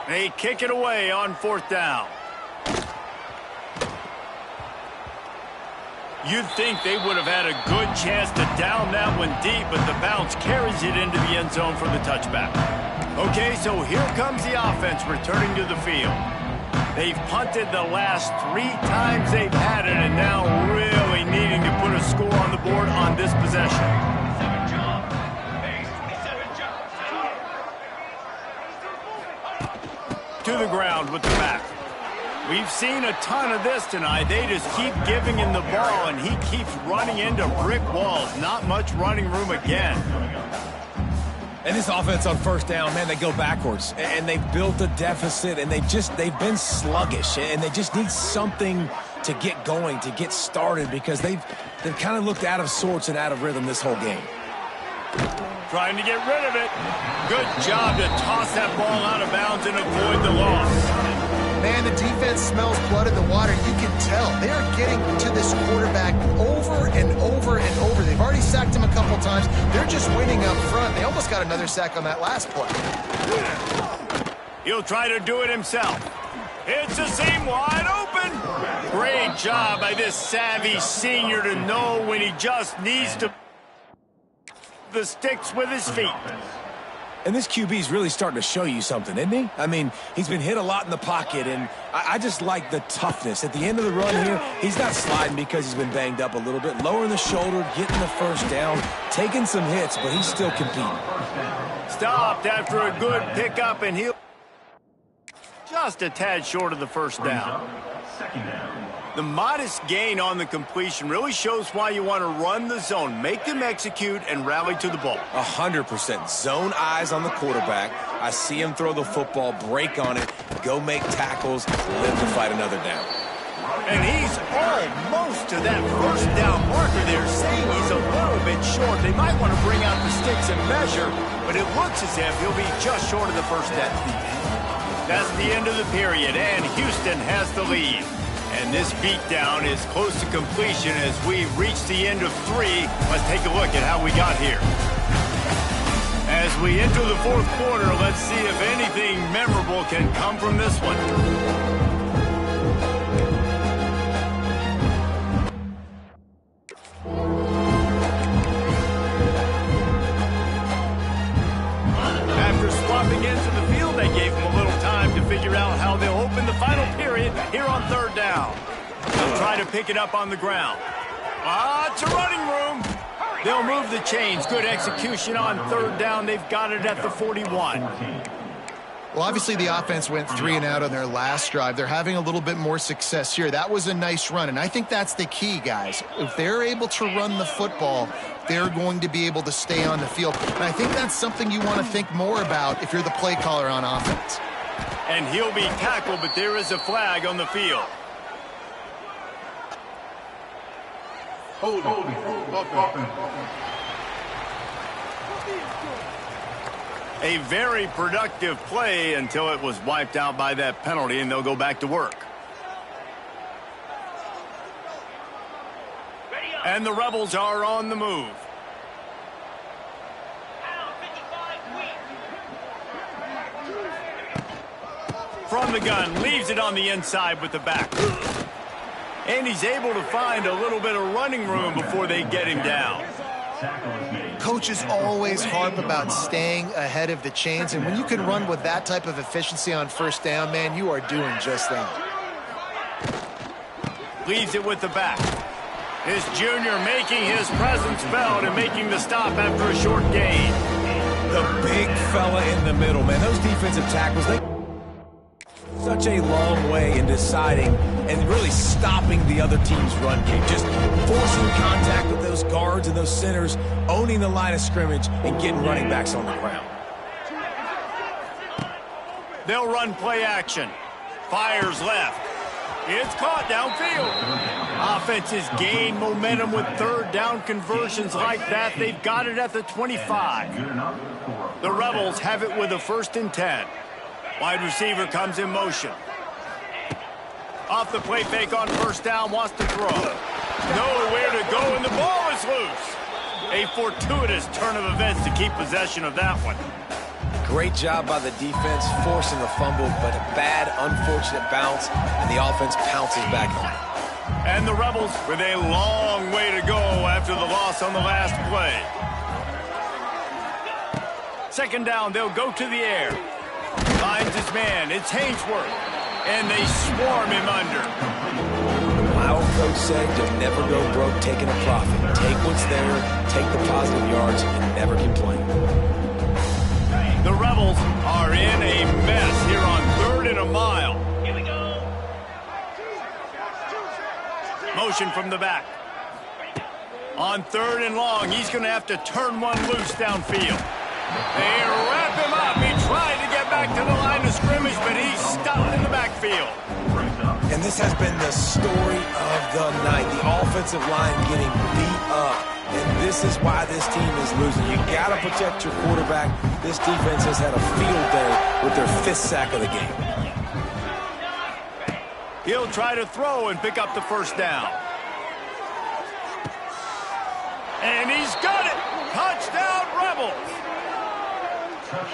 They kick it away on 4th down. You'd think they would have had a good chance to down that one deep, but the bounce carries it into the end zone for the touchback. Okay, so here comes the offense returning to the field. They've punted the last 3 times they've had it, and now really needing to put a score on the board on this possession. To the ground with the back. We've seen a ton of this tonight. They just keep giving him the ball, and he keeps running into brick walls. Not much running room again. And this offense on 1st down, man, they go backwards. And they've built a deficit, and they've been sluggish. And they just need something to get going, to get started, because they've kind of looked out of sorts and out of rhythm this whole game. Trying to get rid of it. Good job to toss that ball out of bounds and avoid the loss. Man, the defense smells blood in the water. You can tell. They are getting to this quarterback over and over and over. They've already sacked him a couple times. They're just winning up front. They almost got another sack on that last play. He'll try to do it himself. It's a seam wide open. Great job by this savvy senior to know when he just needs to the sticks with his feet. And this QB's really starting to show you something, isn't he? I mean, he's been hit a lot in the pocket, and I just like the toughness. At the end of the run here, he's not sliding because he's been banged up a little bit. Lowering the shoulder, getting the 1st down, taking some hits, but he's still competing. Stopped after a good pickup, and he'll just a tad short of the 1st down. The modest gain on the completion really shows why you want to run the zone, make them execute, and rally to the ball. 100%. Zone eyes on the quarterback. I see him throw the football, break on it, go make tackles, live to fight another down. And he's almost to that 1st down marker there, saying he's a little bit short. They might want to bring out the sticks and measure, but it looks as if he'll be just short of the 1st down. That's the end of the period, and Houston has the lead. And this beatdown is close to completion as we reach the end of 3. Let's take a look at how we got here. As we enter the fourth quarter, let's see if anything memorable can come from this one. After swapping into the field, they gave them a little time to figure out how they'll open the final period here on third down. They'll try to pick it up on the ground. It's a running room. They'll move the chains. Good execution on third down. They've got it at the 41. Well, obviously the offense went 3 and out on their last drive. They're having a little bit more success here. That was a nice run, and I think that's the key, guys. If they're able to run the football, they're going to be able to stay on the field. And I think that's something you want to think more about if you're the play caller on offense. And he'll be tackled, but there is a flag on the field. Holding. Offense. A very productive play until it was wiped out by that penalty, and they'll go back to work. And the Rebels are on the move. From the gun, leaves it on the inside with the back. And he's able to find a little bit of running room before they get him down. Coaches always harp about staying ahead of the chains, and when you can run with that type of efficiency on first down, man, you are doing just that. Leaves it with the back. His junior making his presence felt and making the stop after a short gain. The big fella in the middle, man. Those defensive tackles, they such a long way in deciding and really stopping the other team's run game. Just forcing contact with those guards and those centers, owning the line of scrimmage, and getting running backs on the ground. They'll run play action. Fires left. It's caught downfield. Offenses gain momentum with third down conversions like that. They've got it at the 25. The Rebels have it with a 1st and 10. Wide receiver comes in motion. Off the play fake on first down, wants to throw. Nowhere to go, and the ball is loose. A fortuitous turn of events to keep possession of that one. Great job by the defense, forcing the fumble, but a bad, unfortunate bounce, and the offense pounces back on it. And the Rebels with a long way to go after the loss on the last play. 2nd down, they'll go to the air. Finds his man, it's Hainsworth, and they swarm him under. My old coach said you'll never go broke taking a profit. Take what's there, take the positive yards, and never complain. The Rebels are in a mess here on 3rd and a mile. Here we go. Motion from the back. On 3rd and long, he's going to have to turn one loose downfield. They wrap him up. He tried to get back to the line of scrimmage, but he's stopped in the backfield. And this has been the story of the night. The offensive line getting beat up. And this is why this team is losing. You got to protect your quarterback. This defense has had a field day with their 5th sack of the game. He'll try to throw and pick up the 1st down. And he's got it. Touchdown, Rebels.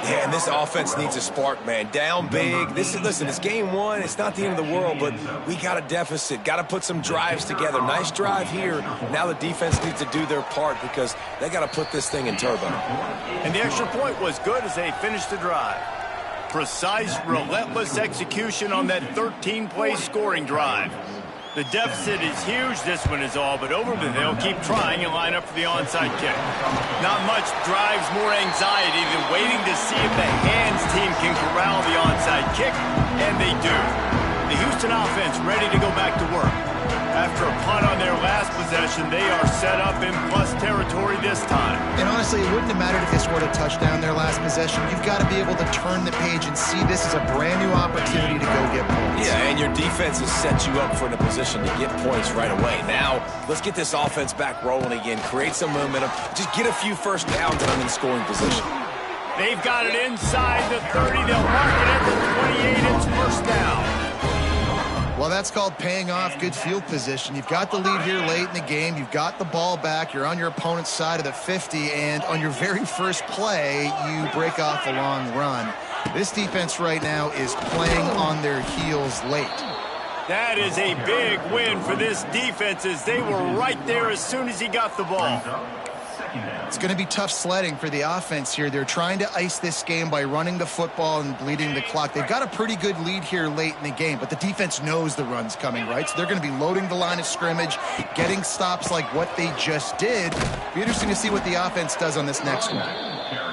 Yeah, and this offense needs a spark, man. Down big. Listen, it's game 1. It's not the end of the world, but we got a deficit. Got to put some drives together. Nice drive here. Now the defense needs to do their part because they got to put this thing in turbo. And the extra point was good as they finished the drive. Precise, relentless execution on that 13-play scoring drive. The deficit is huge. This one is all but over, but they'll keep trying and line up for the onside kick. Not much drives more anxiety than waiting to see if the hands team can corral the onside kick, and they do. The Houston offense ready to go back to work. After a punt on their last possession, they are set up in plus territory this time. And honestly, it wouldn't have mattered if they scored a touchdown their last possession. You've got to be able to turn the page and see this as a brand new opportunity to go get points. Yeah, and your defense has set you up for the position to get points right away. Now, let's get this offense back rolling again, create some momentum, just get a few first downs and I'm in scoring position. They've got it inside the 30. They'll mark it at the 28. It's 1st down. Well, that's called paying off good field position. You've got the lead here late in the game. You've got the ball back. You're on your opponent's side of the 50, and on your very first play, you break off a long run. This defense right now is playing on their heels late. That is a big win for this defense, as they were right there as soon as he got the ball. It's going to be tough sledding for the offense here. They're trying to ice this game by running the football and bleeding the clock. They've got a pretty good lead here late in the game, but the defense knows the run's coming, right? So they're going to be loading the line of scrimmage, getting stops like what they just did. Be interesting to see what the offense does on this next one.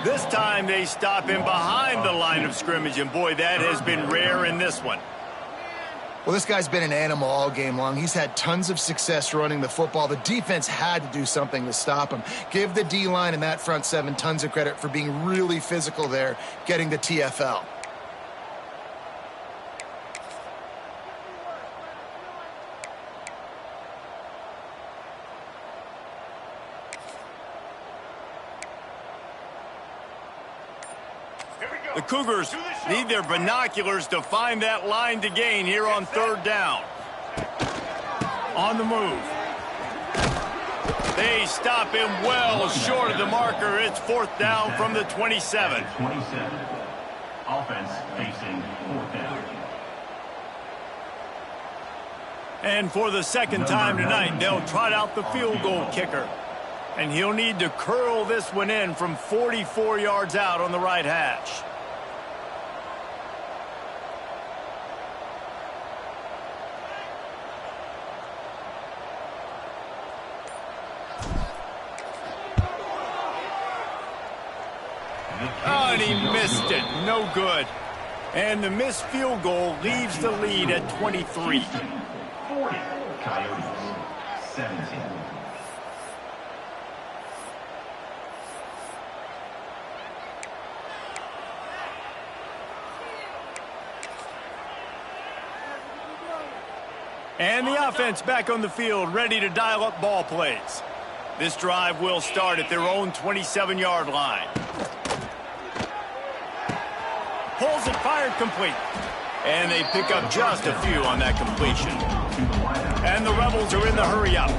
This time they stop him behind the line of scrimmage, and boy, that has been rare in this one. Well, this guy's been an animal all game long. He's had tons of success running the football. The defense had to do something to stop him. Give the D-line and that front seven tons of credit for being really physical there, getting the TFL. The Cougars need their binoculars to find that line to gain here on third down. On the move. They stop him well short of the marker. It's fourth down from the 27. 27. Offense facing fourth down. And for the second time tonight, they'll trot out the field goal kicker. And he'll need to curl this one in from 44 yards out on the right hash. Oh, and he missed it. No good. And the missed field goal leaves the lead at 23. 40. Coyotes 17. And the offense back on the field, ready to dial up ball plays. This drive will start at their own 27-yard line. Pulls it, fired, complete. And they pick up just a few on that completion. And the Rebels are in the hurry up.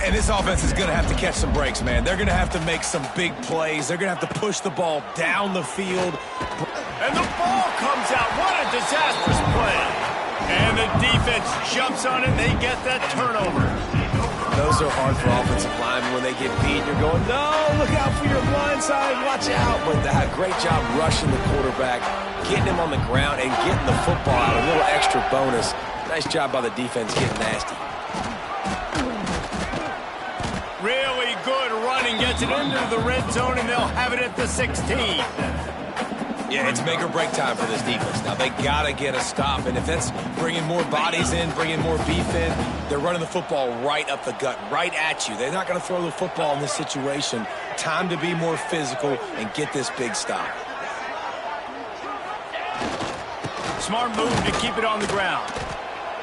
And this offense is going to have to catch some breaks, man. They're going to have to make some big plays. They're going to have to push the ball down the field. And the ball comes out. What a disastrous play. And the defense jumps on it, and they get that turnover. Those are hard for offensive linemen when they get beat. You're going, no, look out for your blind side, watch out. But they had a great job rushing the quarterback, getting him on the ground, and getting the football out. A little extra bonus. Nice job by the defense getting nasty. Really good running, gets it into the red zone, and they'll have it at the 16. Yeah, it's make or break time for this defense. Now, they got to get a stop, and if that's bringing more bodies in, bringing more beef in, they're running the football right up the gut, right at you. They're not going to throw the football in this situation. Time to be more physical and get this big stop. Smart move to keep it on the ground.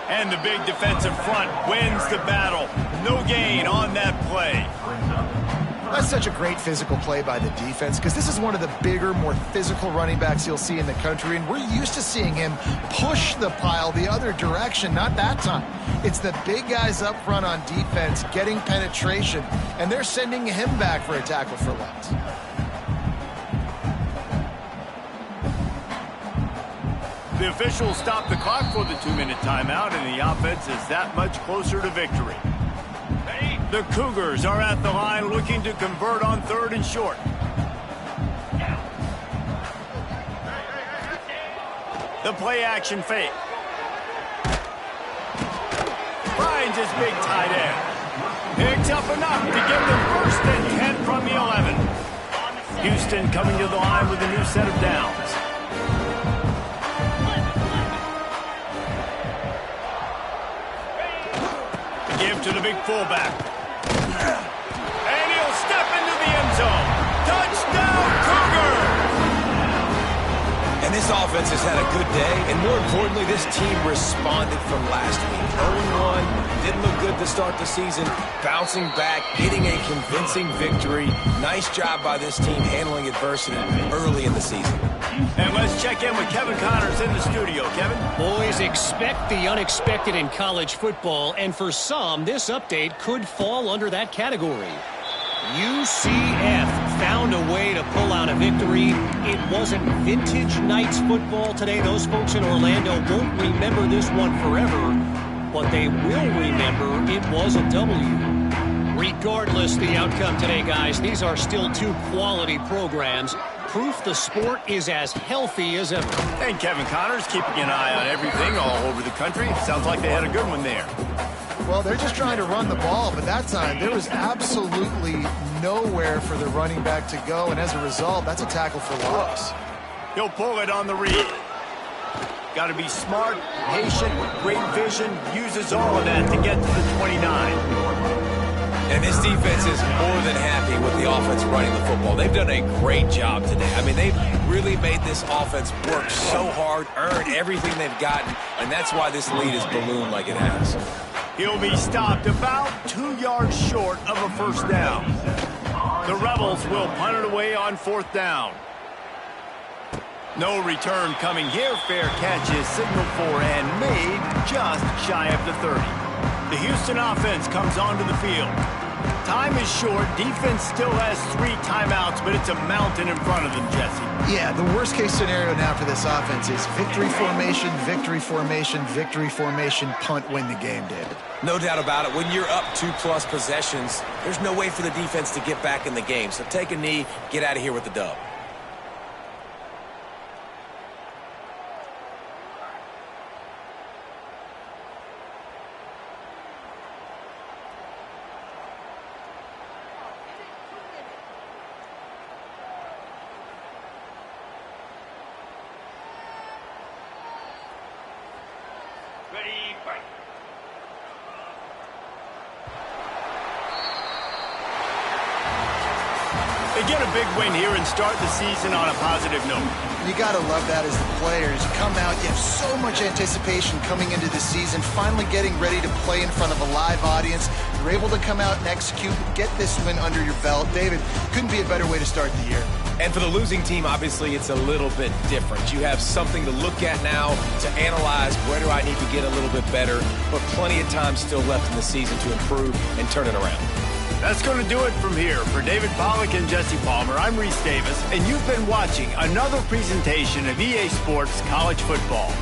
And the big defensive front wins the battle. No gain on that play. That's such a great physical play by the defense, because this is one of the bigger, more physical running backs you'll see in the country, and we're used to seeing him push the pile the other direction. Not that time. It's the big guys up front on defense getting penetration, and they're sending him back for a tackle for loss. The officials stop the clock for the 2-minute timeout, and the offense is that much closer to victory. The Cougars are at the line looking to convert on third and short. The play action fake. Finds his big tight end. Picks up enough to give them first and 10 from the 11. Houston coming to the line with a new set of downs. Give to the big fullback. And he'll step into the end zone. Touchdown, Cougars! And this offense has had a good day, and more importantly, this team responded from last week. 0-1, didn't look good to start the season, bouncing back, getting a convincing victory. Nice job by this team handling adversity early in the season. And let's check in with Kevin Connors in the studio. Kevin? Boys, expect the unexpected in college football, and for some, this update could fall under that category. UCF found a way to pull out a victory. It wasn't vintage Knights football today. Those folks in Orlando won't remember this one forever, but they will remember it was a W. Regardless the outcome today, guys, these are still two quality programs. Proof the sport is as healthy as ever. And Kevin Connors keeping an eye on everything all over the country. Sounds like they had a good one there. Well, they're just trying to run the ball, but that time there was absolutely nowhere for the running back to go, and as a result, that's a tackle for loss. He'll pull it on the read. Got to be smart, patient, great vision, uses all of that to get to the 29. And this defense is more than happy with the offense running the football. They've done a great job today. I mean, they've really made this offense work so hard, earn everything they've gotten, and that's why this lead is ballooned like it has. He'll be stopped about 2 yards short of a first down. The Rebels will punt it away on fourth down. No return coming here. Fair catch is signaled for and made just shy of the 30. The Houston offense comes onto the field. Time is short. Defense still has 3 timeouts, but it's a mountain in front of them, Jesse. Yeah, the worst-case scenario now for this offense is victory formation, victory formation, victory formation, punt, win the game, David. No doubt about it. When you're up 2+ possessions, there's no way for the defense to get back in the game. So take a knee, get out of here with the dub. Ready, fight. They get a big win here and start the season on a positive note. You got to love that as the players. You come out, you have so much anticipation coming into the season, finally getting ready to play in front of a live audience. You're able to come out and execute, get this win under your belt. David, couldn't be a better way to start the year. And for the losing team, obviously, it's a little bit different. You have something to look at now, to analyze where do I need to get a little bit better, but plenty of time still left in the season to improve and turn it around. That's going to do it from here. For David Pollack and Jesse Palmer, I'm Reese Davis, and you've been watching another presentation of EA Sports College Football.